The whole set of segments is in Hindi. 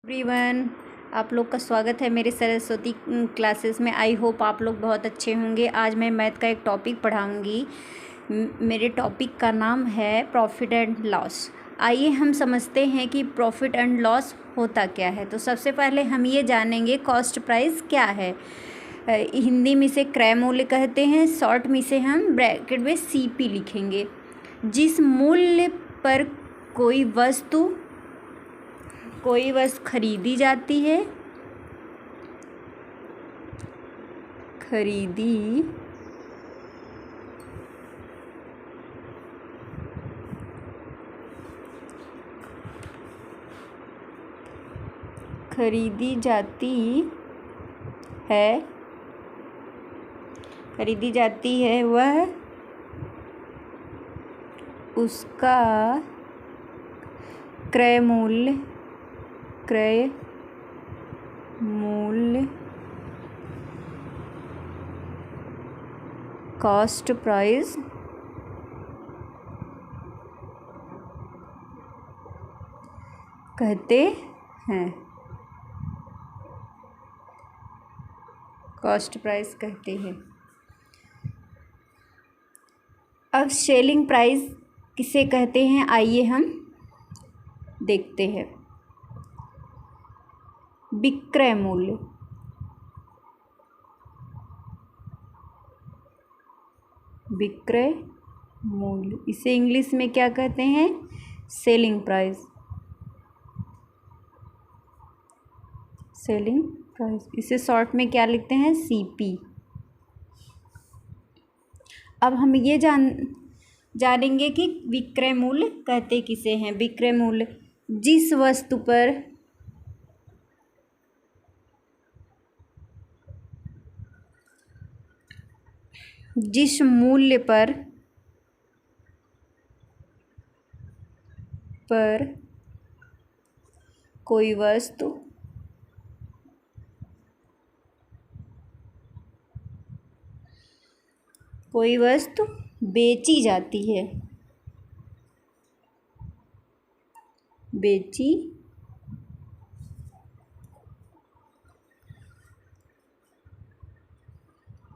एवरीवन, आप लोग का स्वागत है मेरे सरस्वती क्लासेस में। आई होप आप लोग बहुत अच्छे होंगे। आज मैं मैथ का एक टॉपिक पढ़ाऊंगी। मेरे टॉपिक का नाम है प्रॉफिट एंड लॉस। आइए हम समझते हैं कि प्रॉफिट एंड लॉस होता क्या है। तो सबसे पहले हम ये जानेंगे कॉस्ट प्राइस क्या है। हिंदी में इसे क्रय मूल्य कहते हैं, शॉर्ट में इसे हम ब्रैकेट में CP लिखेंगे। जिस मूल्य पर कोई वस्तु खरीदी जाती है, खरीदी जाती है वह उसका क्रय मूल्य कॉस्ट प्राइस कहते हैं। कॉस्ट प्राइस कहते हैं। अब सेलिंग प्राइस किसे कहते हैं, आइए हम देखते हैं। विक्रय मूल्य, इसे इंग्लिश में क्या कहते हैं, सेलिंग प्राइस। इसे शॉर्ट में क्या लिखते हैं, CP। अब हम ये जानेंगे कि विक्रय मूल्य कहते किसे हैं। विक्रय मूल्य जिस वस्तु पर जिस मूल्य पर कोई वस्तु बेची जाती है,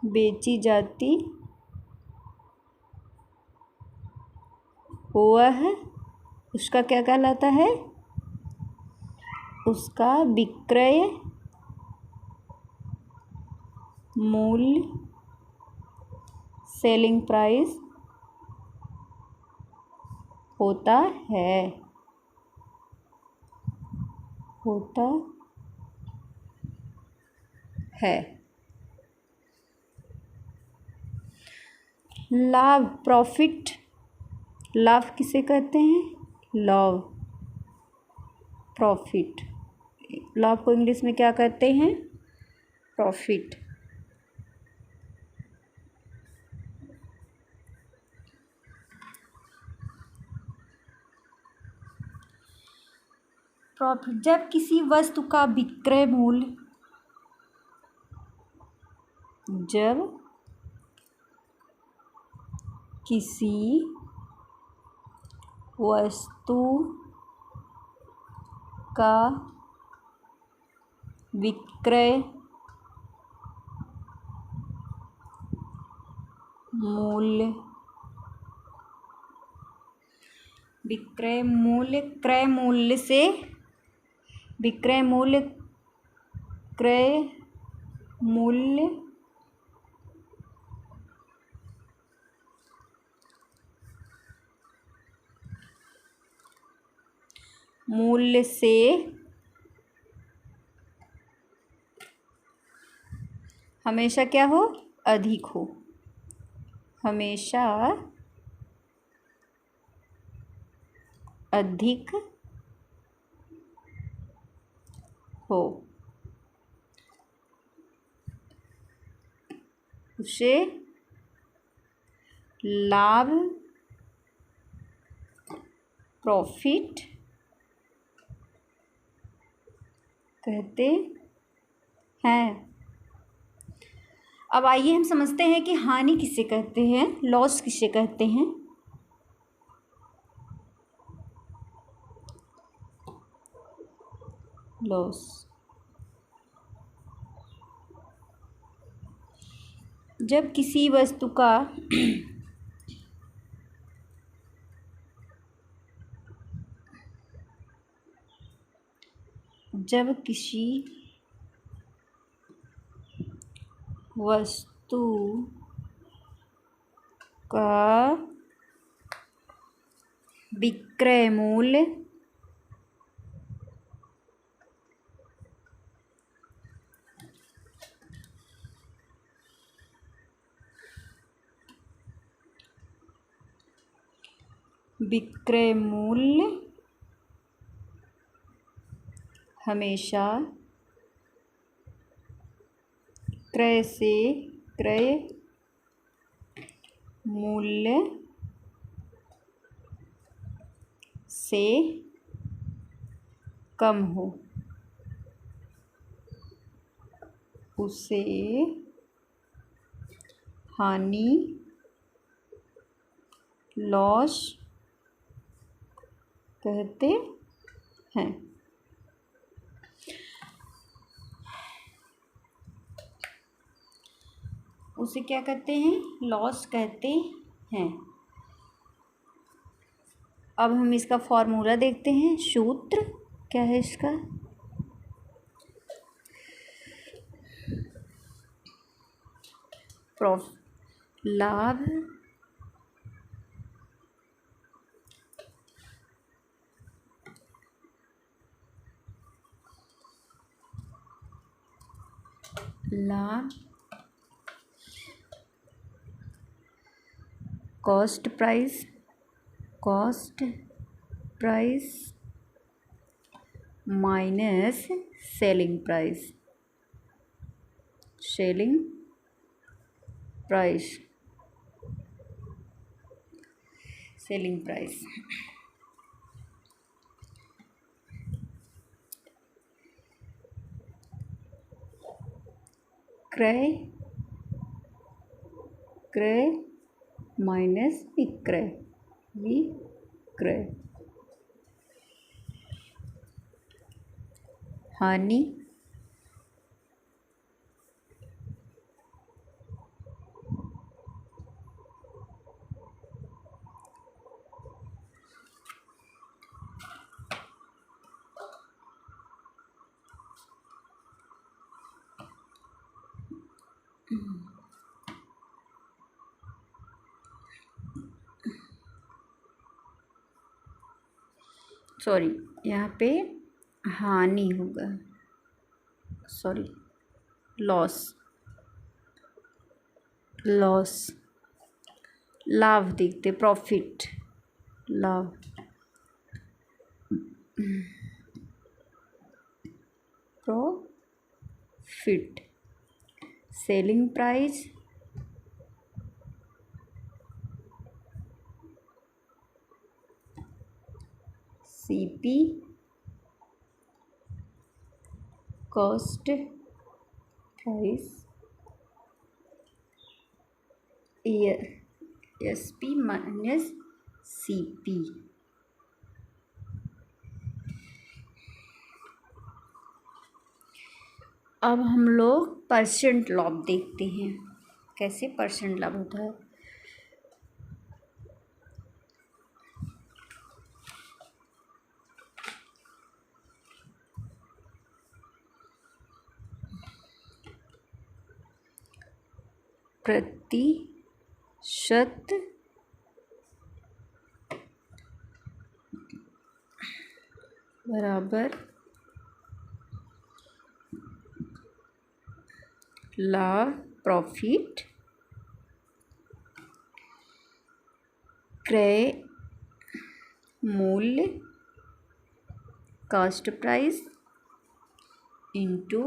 बेची जाती वह उसका क्या कहलाता है, उसका विक्रय मूल्य, सेलिंग प्राइस होता है। लाभ, प्रॉफिट, लाभ किसे कहते हैं, प्रॉफिट। लाभ को इंग्लिश में क्या कहते हैं, प्रॉफिट। जब किसी वस्तु का विक्रय मूल्य क्रय मूल्य से हमेशा क्या हो, अधिक हो। हमेशा अधिक हो, उसे लाभ, प्रॉफिट कहते हैं। अब आइए हम समझते हैं कि हानि किसे कहते हैं, लॉस किसे कहते हैं। लॉस। जब किसी वस्तु का जब किसी वस्तु का विक्रय मूल्य हमेशा क्रय मूल्य से कम हो, उसे हानि लॉस कहते हैं। उसे क्या कहते हैं? लॉस कहते हैं। अब हम इसका फॉर्मूला देखते हैं। सूत्र क्या है इसका? लाभ cost price minus selling price. क्रय माइनस विक्रय हानि यहाँ पे हानि होगा, लॉस। लाभ देखते, profit, selling price CP, cost price SP minus CP। अब हम लोग परसेंट लाभ देखते हैं। कैसे परसेंट लाभ होता है? प्रतिशत बराबर लाभ, प्रॉफिट, क्रय मूल्य, कॉस्ट प्राइस इंटू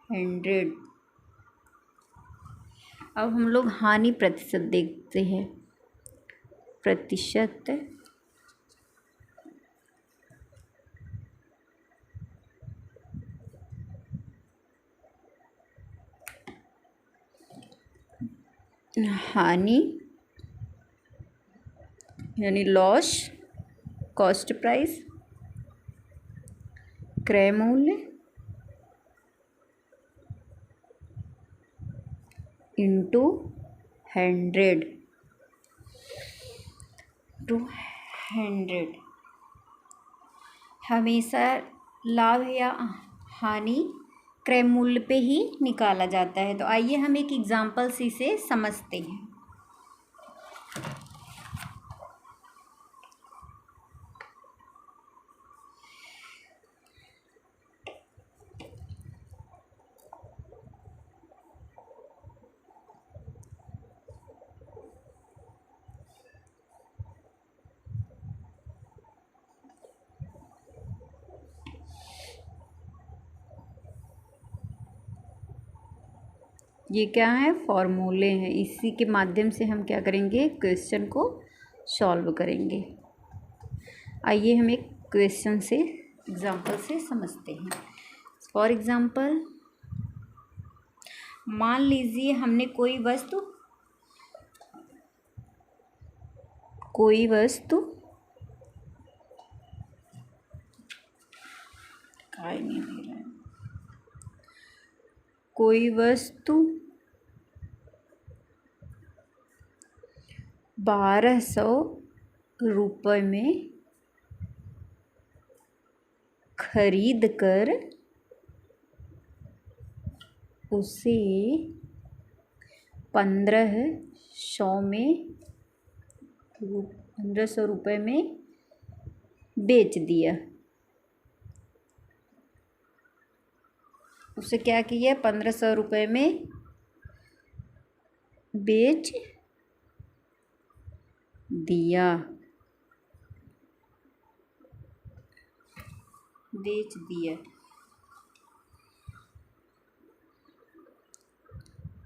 100। अब हम लोग हानि प्रतिशत देखते हैं। हानि यानी लॉस, कॉस्ट प्राइस, क्रय मूल्य इंटू 100 टू 100। हमेशा लाभ या हानि क्रय मूल्य पे ही निकाला जाता है। तो आइए हम एक एग्जाम्पल से इसे समझते हैं। ये क्या है, फॉर्मूले हैं। इसी के माध्यम से हम क्या करेंगे, क्वेश्चन को सॉल्व करेंगे। आइए हम एक क्वेश्चन से एग्जाम्पल से समझते हैं। फॉर एग्जाम्पल, मान लीजिए हमने कोई वस्तु कोई वस्तु 1200 रुपये में खरीद कर उसे 1500 रुपये में बेच दिया। उसे क्या किया, 1500 रुपये में बेच दिया।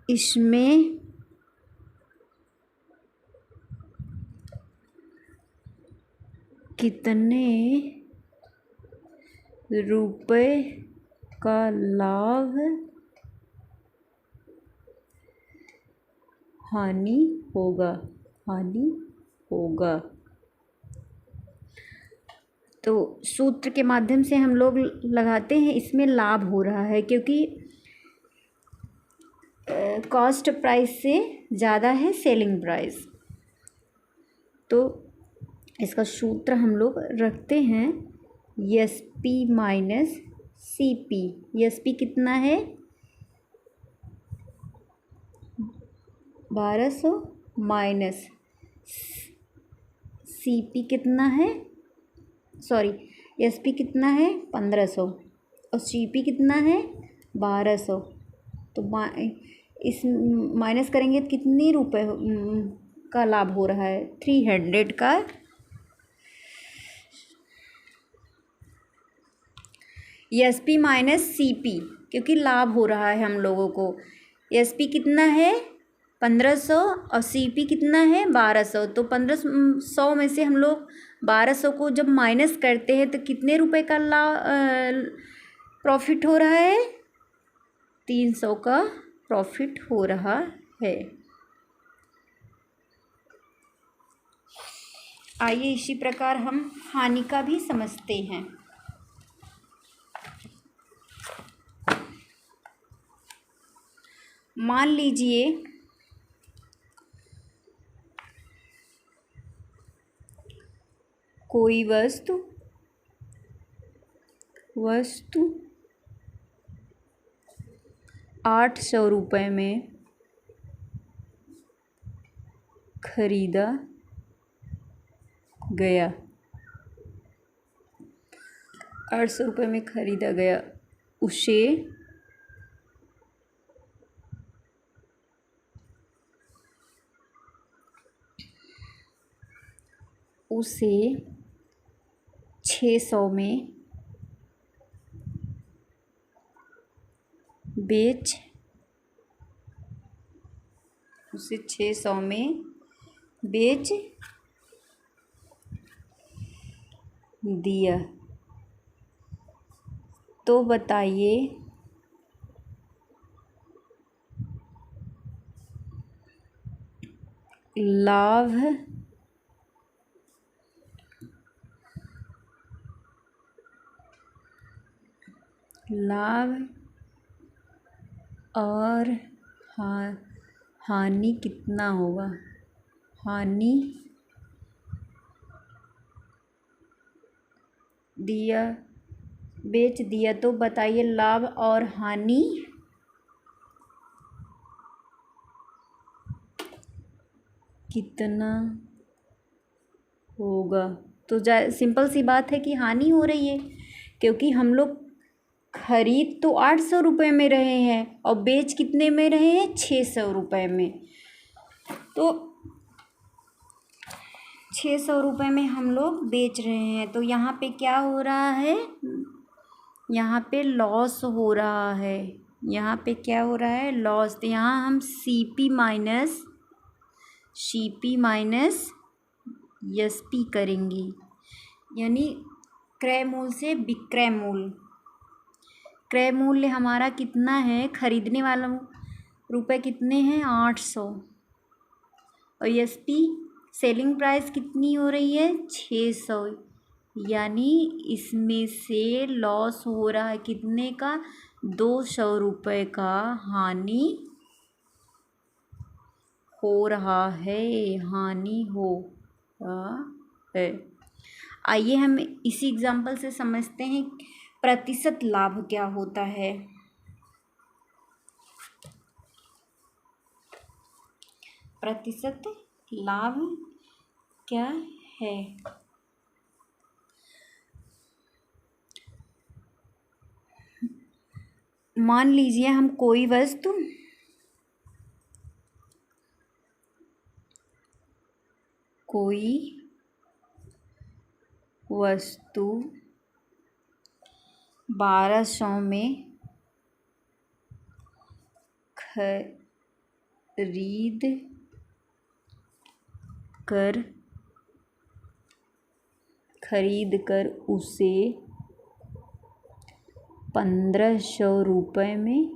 इसमें कितने रुपए का लाभ हानि होगा। तो सूत्र के माध्यम से हम लोग लगाते हैं, इसमें लाभ हो रहा है क्योंकि कॉस्ट प्राइस से ज़्यादा है सेलिंग प्राइस। तो इसका सूत्र हम लोग रखते हैं S P minus C P. S P कितना है, 1200 माइनस सी पी कितना है, एस पी कितना है 1500 और सी पी कितना है 1200। तो इस माइनस करेंगे तो कितने रुपए का लाभ हो रहा है, 300 का। S P minus C P, क्योंकि लाभ हो रहा है हम लोगों को। एस पी कितना है 1500 और सी पी कितना है 1200। तो 1500 में से हम लोग 1200 को जब माइनस करते हैं तो कितने रुपए का प्रॉफिट हो रहा है, 300 का प्रॉफिट हो रहा है। आइए इसी प्रकार हम हानि का भी समझते हैं। मान लीजिए कोई वस्तु 800 रुपये में खरीदा गया। 800 रुपये में खरीदा गया। उसे 600 में बेच दिया। तो बताइए लाभ लाभ और हानि कितना होगा। हानि दिया, बेच दिया, तो बताइए लाभ और हानि कितना होगा। तो सिंपल सी बात है कि हानि हो रही है, क्योंकि हम लोग खरीद तो 800 रुपये में रहे हैं और बेच कितने में रहे हैं, 600 रुपये में। तो 600 रुपये में हम लोग बेच रहे हैं, तो यहाँ पे क्या हो रहा है, यहाँ पे लॉस हो रहा है। यहाँ पे क्या हो रहा है, लॉस। तो यहाँ हम CP माइनस SP करेंगे, यानी क्रय मूल्य से विक्रय मूल्य। क्रय मूल्य हमारा कितना है, खरीदने वाला रुपए कितने हैं, 800, और SP सेलिंग प्राइस कितनी हो रही है, 600, यानी इसमें से लॉस हो रहा है कितने का, 200 रुपये का हानि हो रहा है, हानि हो रहा है। आइए हम इसी एग्जाम्पल से समझते हैं प्रतिशत लाभ क्या होता है। प्रतिशत लाभ क्या है। मान लीजिए हम कोई वस्तु 1200 में खरीद कर उसे 1500 रुपये में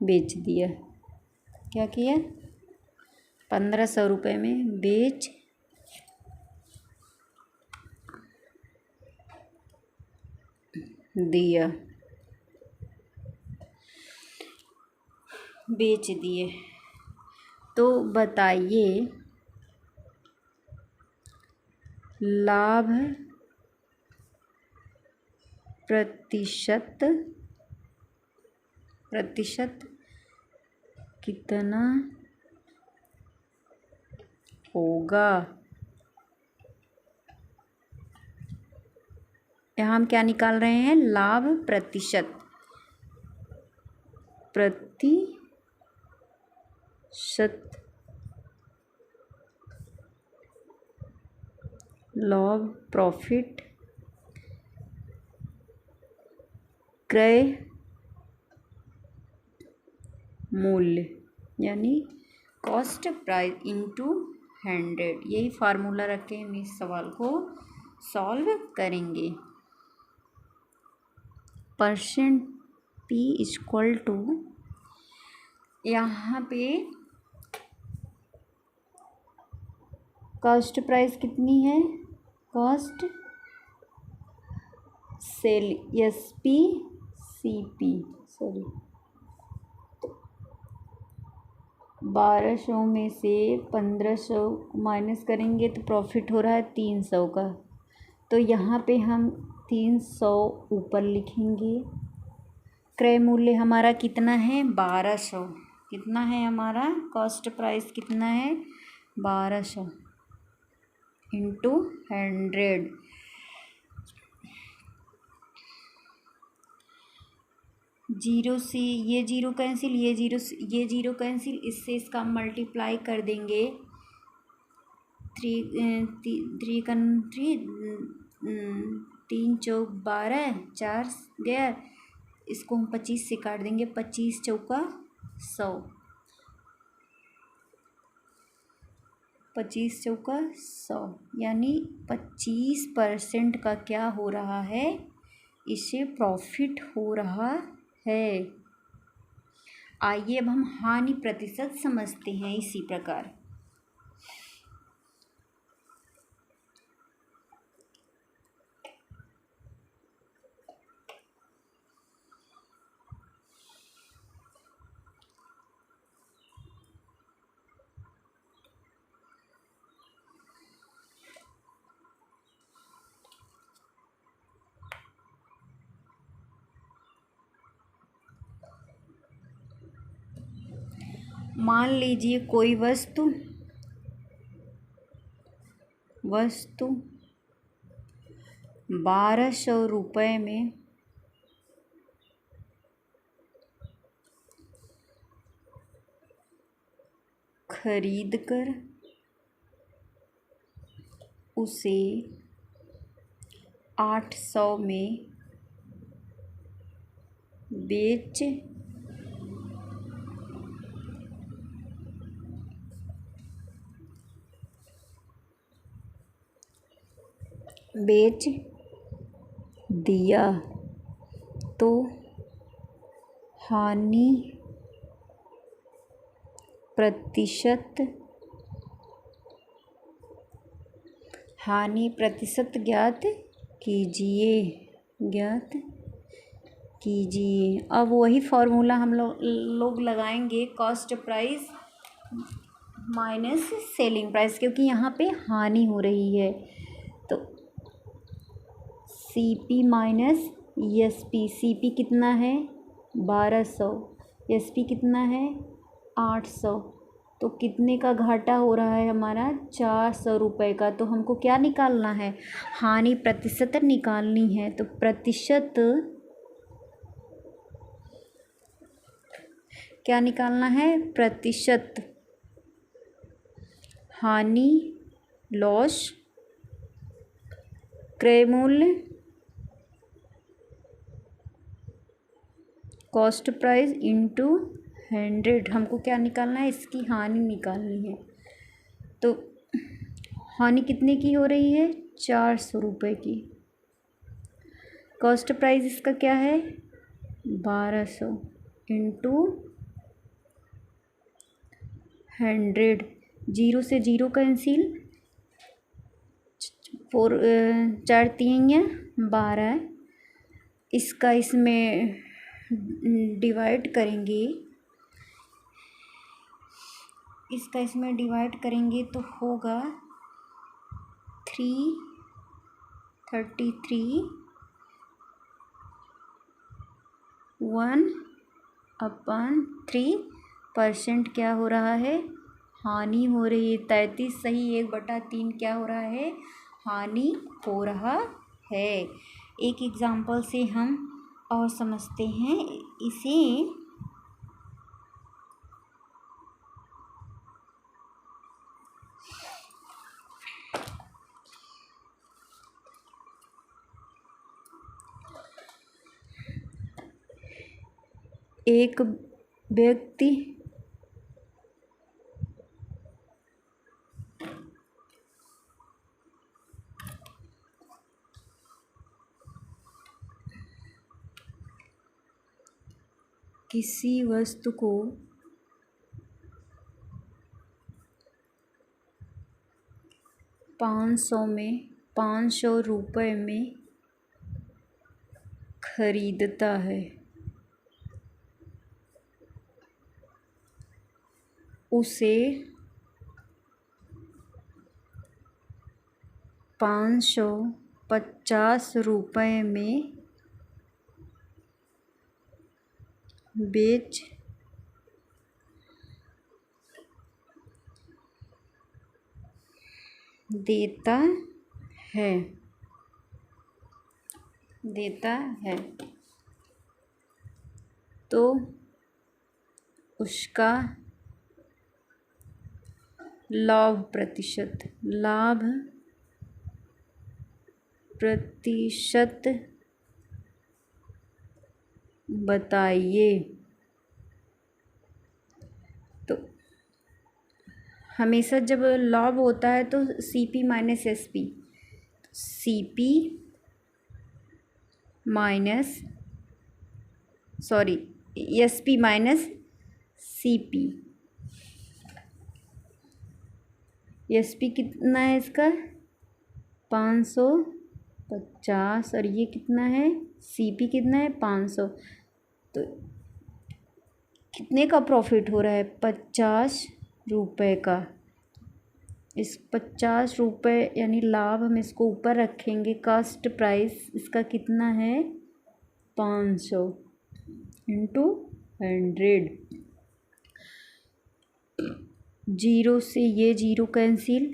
बेच दिया। क्या किया, 1500 रुपये में बेच दिया, बेच दिए। तो बताइए लाभ प्रतिशत कितना होगा। यहाँ हम क्या निकाल रहे हैं, लाभ प्रतिशत लॉग प्रॉफिट क्रय मूल्य, यानी कॉस्ट प्राइस इंटू 100। यही फार्मूला रख के हम इस सवाल को सॉल्व करेंगे। परसेंट P इक्वल टू, यहाँ पे कॉस्ट प्राइस कितनी है, कॉस्ट सेल SP CP 1200 में से 1500 माइनस करेंगे तो प्रॉफिट हो रहा है 300 का। तो यहाँ पे हम 300 ऊपर लिखेंगे। क्रय मूल्य हमारा कितना है, 1200। कितना है हमारा कॉस्ट प्राइस, कितना है, 1200 इंटू 100। जीरो से ये जीरो कैंसिल, ये जीरो कैंसिल, इससे इसका मल्टीप्लाई कर देंगे। 3 चौक 12, 4 गया, इसको हम 25 से काट देंगे, 25 चौका 100, 25 चौका 100, यानी 25% का क्या हो रहा है, इससे प्रॉफिट हो रहा है। आइए अब हम हानि प्रतिशत समझते हैं इसी प्रकार। मान लीजिए कोई वस्तु 1200 रुपये में खरीद कर उसे 800 में बेच दिया तो हानि प्रतिशत ज्ञात कीजिए। अब वही फॉर्मूला हम लोग लगाएंगे, cost price minus selling price, क्योंकि यहाँ पे हानि हो रही है। तो CP माइनस SP, CP कितना है 1200, SP कितना है 800, तो कितने का घाटा हो रहा है हमारा 400 रुपये का। तो हमको क्या निकालना है, हानि प्रतिशत निकालनी है। तो प्रतिशत क्या निकालना है, प्रतिशत हानि लॉस क्रय मूल्य कॉस्ट प्राइस इंटू 100। हमको क्या निकालना है, इसकी हानि निकालनी है। तो हानि कितने की हो रही है 400 रुपये की। कॉस्ट प्राइस इसका क्या है 1200 इंटू 100। 0 से 0 कैंसिल, 4 3 12। इसका इसमें डिवाइड करेंगे तो होगा 333 1/3% क्या हो रहा है, हानि हो रही है। 33 सही 1/3 क्या हो रहा है, हानि हो रहा है। एक एग्जाम्पल से हम और समझते हैं इसे। एक व्यक्ति किसी वस्तु को 500 रुपये में खरीदता है, उसे 550 रुपये में बेच देता है तो उसका लाभ प्रतिशत बताइए। तो हमेशा जब लाभ होता है तो CP minus SP, SP minus CP। SP कितना है इसका 550, और ये कितना है CP कितना है 500। तो कितने का प्रॉफिट हो रहा है 50 रुपये का। इस 50 रुपये यानी लाभ हम इसको ऊपर रखेंगे। कॉस्ट प्राइस इसका कितना है 500 इंटू 100। जीरो से ये जीरो कैंसिल,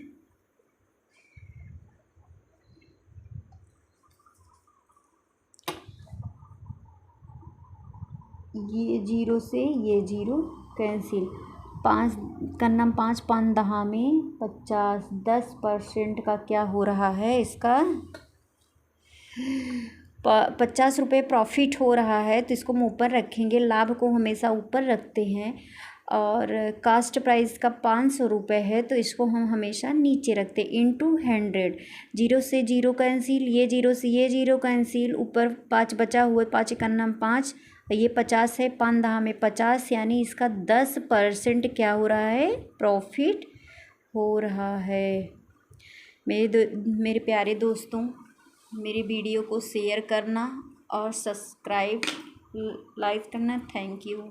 ये जीरो से ये जीरो कैंसिल। 5 का नाम 5 पाँच दहा में 50, 10% का क्या हो रहा है इसका 50 रुपये प्रॉफिट हो रहा है, तो इसको हम ऊपर रखेंगे। लाभ को हमेशा ऊपर रखते हैं। और कास्ट प्राइस का 500 रुपये है, तो इसको हम हमेशा नीचे रखते हैं। इंटू 100, जीरो से जीरो कैंसिल, ये जीरो से ये जीरो कैंसिल, ऊपर 5 बचा हुआ, 5 का नाम 5, ये 50 है, 5 दहा में 50, यानी इसका 10% क्या हो रहा है प्रॉफिट हो रहा है। मेरे प्यारे दोस्तों, मेरी वीडियो को शेयर करना और सब्सक्राइब लाइक करना। Thank you.